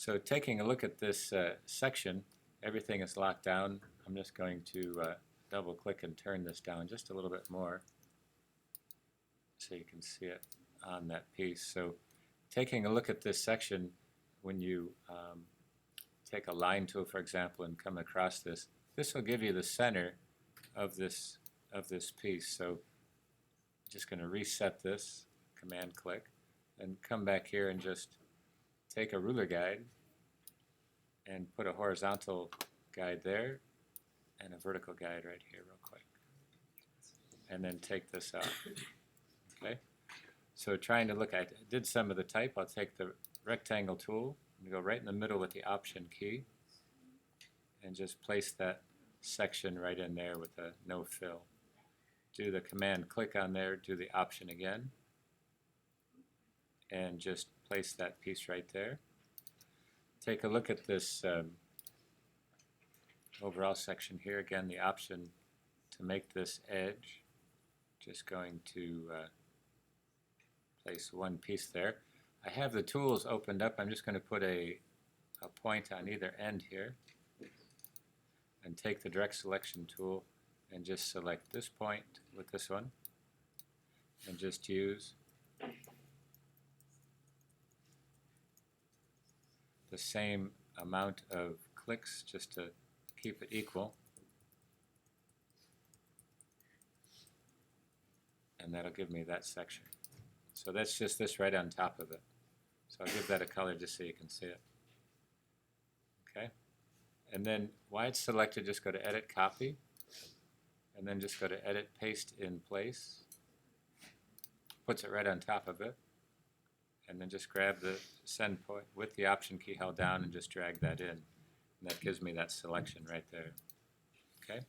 So taking a look at this section, everything is locked down. I'm just going to double click and turn this down just a little bit more so you can see it on that piece. So taking a look at this section, when you take a line tool, for example, and come across this, this will give you the center of this piece. So I'm just going to reset this, command click, and come back here and just take a ruler guide and put a horizontal guide there and a vertical guide right here real quick. And then take this out. Okay? So trying to look, I did some of the type. I'll take the rectangle tool and go right in the middle with the Option key and just place that section right in there with a no fill. Do the command click on there, do the Option again, and just place that piece right there. Take a look at this overall section here. Again, the Option to make this edge. Just going to place one piece there. I have the tools opened up. I'm just going to put a point on either end here and take the direct selection tool and just select this point with this one and just use the same amount of clicks just to keep it equal, and that'll give me that section. So that's just this right on top of it. So I'll give that a color just so you can see it. Okay? And then while it's selected, just go to Edit, Copy, and then just go to Edit, Paste in Place. Puts it right on top of it. And then just grab the send point with the Option key held down and just drag that in. And that gives me that selection right there. Okay?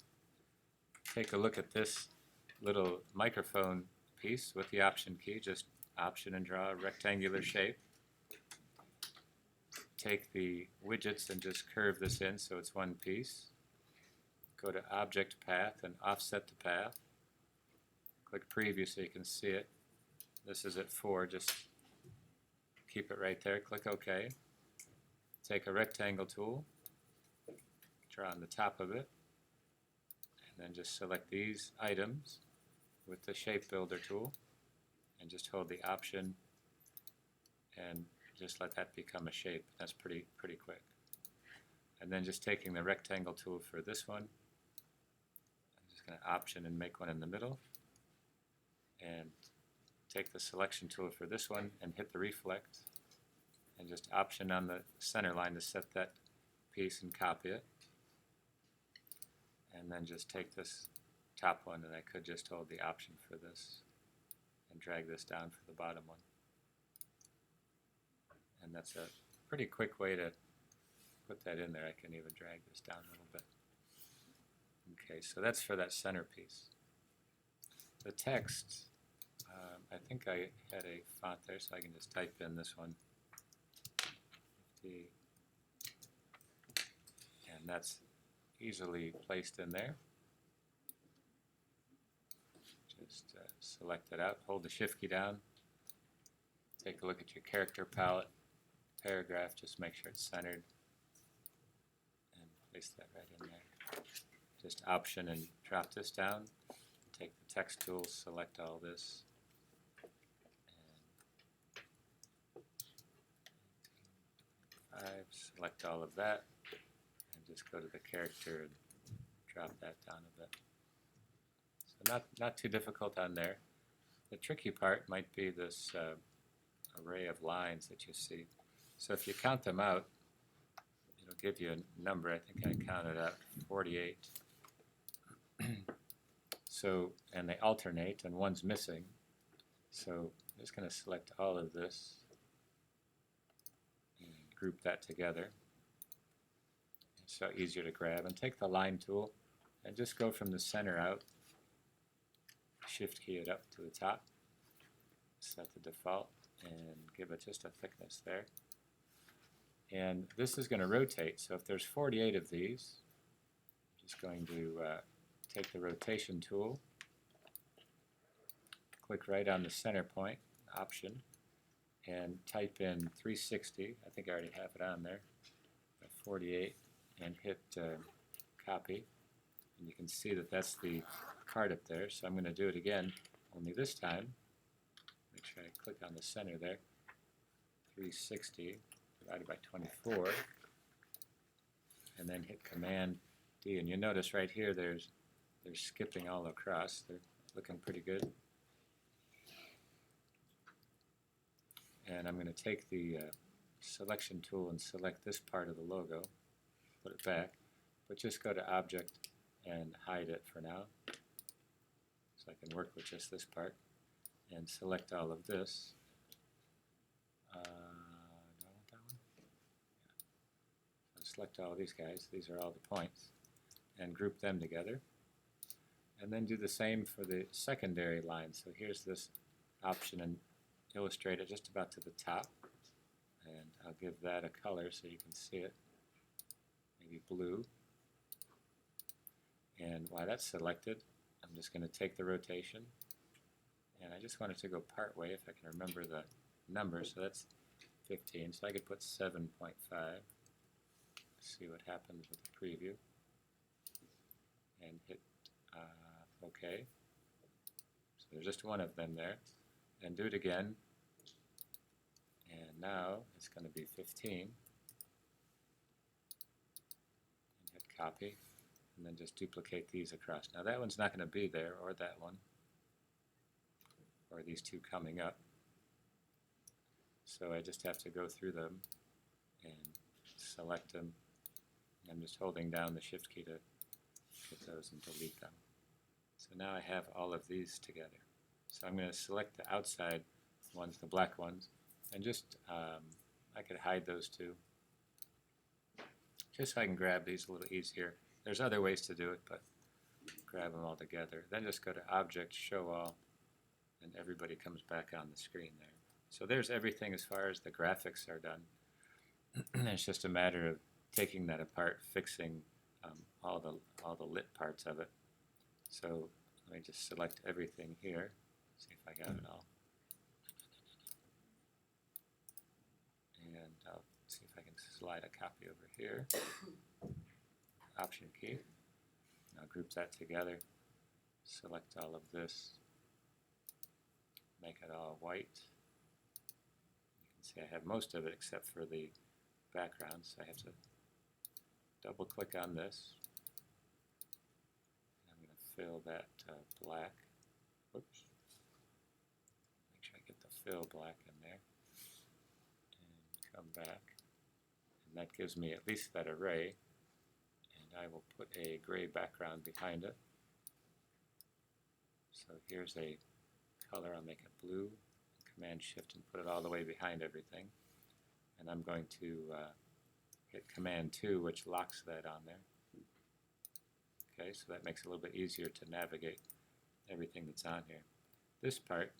Take a look at this little microphone piece with the Option key. Just Option and draw a rectangular shape. Take the widgets and just curve this in so it's one piece. Go to Object Path and offset the path. Click Preview so you can see it. This is at 4. Just keep it right there. Click OK. Take a rectangle tool, draw on the top of it, and then just select these items with the Shape Builder tool and just hold the Option and just let that become a shape. That's pretty quick. And then just taking the rectangle tool for this one, I'm just going to Option and make one in the middle, and take the selection tool for this one and hit the reflect, and just Option on the center line to set that piece and copy it. And then just take this top one, and I could just hold the Option for this and drag this down for the bottom one. And that's a pretty quick way to put that in there. I can even drag this down a little bit. Okay, so that's for that center piece. The text, I think I had a font there, so I can just type in this one. And that's easily placed in there. Just select it out, hold the Shift key down, take a look at your character palette, paragraph, just make sure it's centered, and place that right in there. Just Option and drop this down, take the text tool, select all this, and select all of that, and just go to the character and drop that down a bit. So not too difficult on there. The tricky part might be this array of lines that you see. So if you count them out, it'll give you a number. I think I counted out 48. So, and they alternate, and one's missing. So I'm just going to select all of this and group that together. It's so easier to grab. And take the line tool and just go from the center out. Shift key it up to the top. Set the default and give it just a thickness there. And this is going to rotate. So if there's 48 of these, I'm just going to take the rotation tool, click right on the center point, Option, and type in 360. I think I already have it on there. 48, and hit copy. And you can see that that's the card up there. So I'm going to do it again, only this time. Make sure I click on the center there. 360 divided by 24. And then hit Command D. And you notice right here they're skipping all across. They're looking pretty good. And I'm going to take the selection tool and select this part of the logo, put it back, but just go to Object and hide it for now. So I can work with just this part and select all of this. Do I want that one? Yeah. So select all of these guys. These are all the points, and group them together. And then do the same for the secondary line. So here's this option and illustrate it just about to the top. And I'll give that a color so you can see it. Maybe blue. And while that's selected, I'm just going to take the rotation. And I just want it to go part way if I can remember the number. So that's 15. So I could put 7.5. See what happens with the preview. And hit OK. So there's just one of them there. And do it again. And now it's going to be 15. And hit copy. And then just duplicate these across. Now that one's not going to be there, or that one, or these two coming up. So I just have to go through them and select them. And I'm just holding down the Shift key to get those and delete them. So now I have all of these together. So I'm going to select the outside ones, the black ones, and just, I could hide those two, just so I can grab these a little easier. There's other ways to do it, but grab them all together. Then just go to Object, Show All, and everybody comes back on the screen there. So there's everything as far as the graphics are done. It's just a matter of taking that apart, fixing all the lit parts of it. So let me just select everything here, see if I got it all. And I'll see if I can slide a copy over here. Option key. Now group that together. Select all of this. Make it all white. You can see I have most of it except for the background, so I have to double click on this. I'm going to fill that black. Whoops. Make sure I get the fill black in there. And come back. And that gives me at least that array. And I will put a gray background behind it. So here's a color. I'll make it blue. Command Shift and put it all the way behind everything. And I'm going to hit Command 2, which locks that on there. Okay, so that makes it a little bit easier to navigate everything that's on here. This part,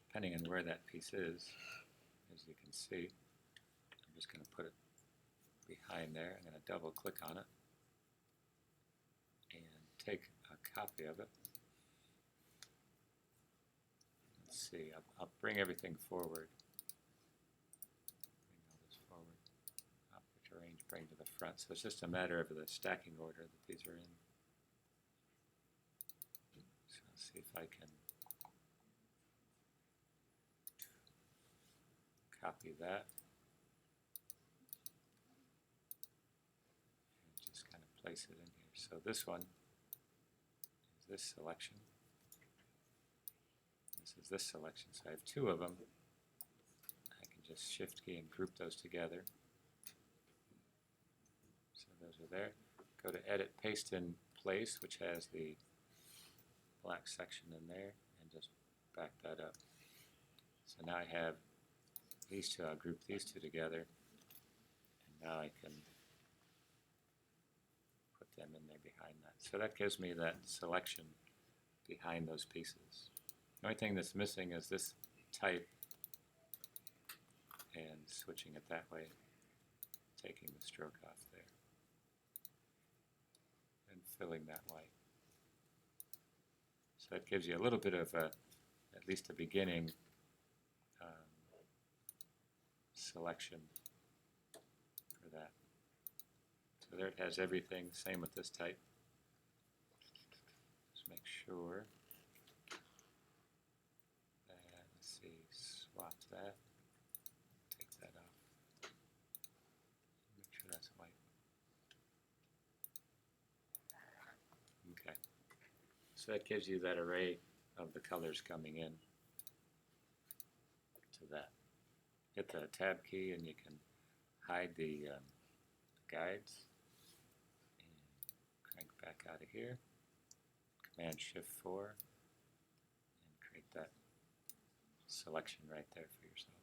depending on where that piece is, as you can see, I'm just going to put it behind there. I'm going to double click on it and take a copy of it. Let's see, I'll bring everything forward. Bring all this forward. Object Arrange, bring to the front. So it's just a matter of the stacking order that these are in. So let's see if I can copy that. And just kind of place it in here. So this one is this selection. This is this selection. So I have two of them. I can just Shift key and group those together. So those are there. Go to Edit, Paste in Place, which has the black section in there, and just back that up. So now I have these two. I'll group these two together, and now I can put them in there behind that. So that gives me that selection behind those pieces. The only thing that's missing is this type, and switching it that way, taking the stroke off there, and filling that white. So that gives you a little bit of at least a beginning selection for that. So there it has everything, same with this type. Just make sure that, let's see, swap that, take that off, make sure that's white. Okay, so that gives you that array of the colors coming in to that. Hit the tab key and you can hide the guides and crank back out of here. Command Shift 4 and create that selection right there for yourself.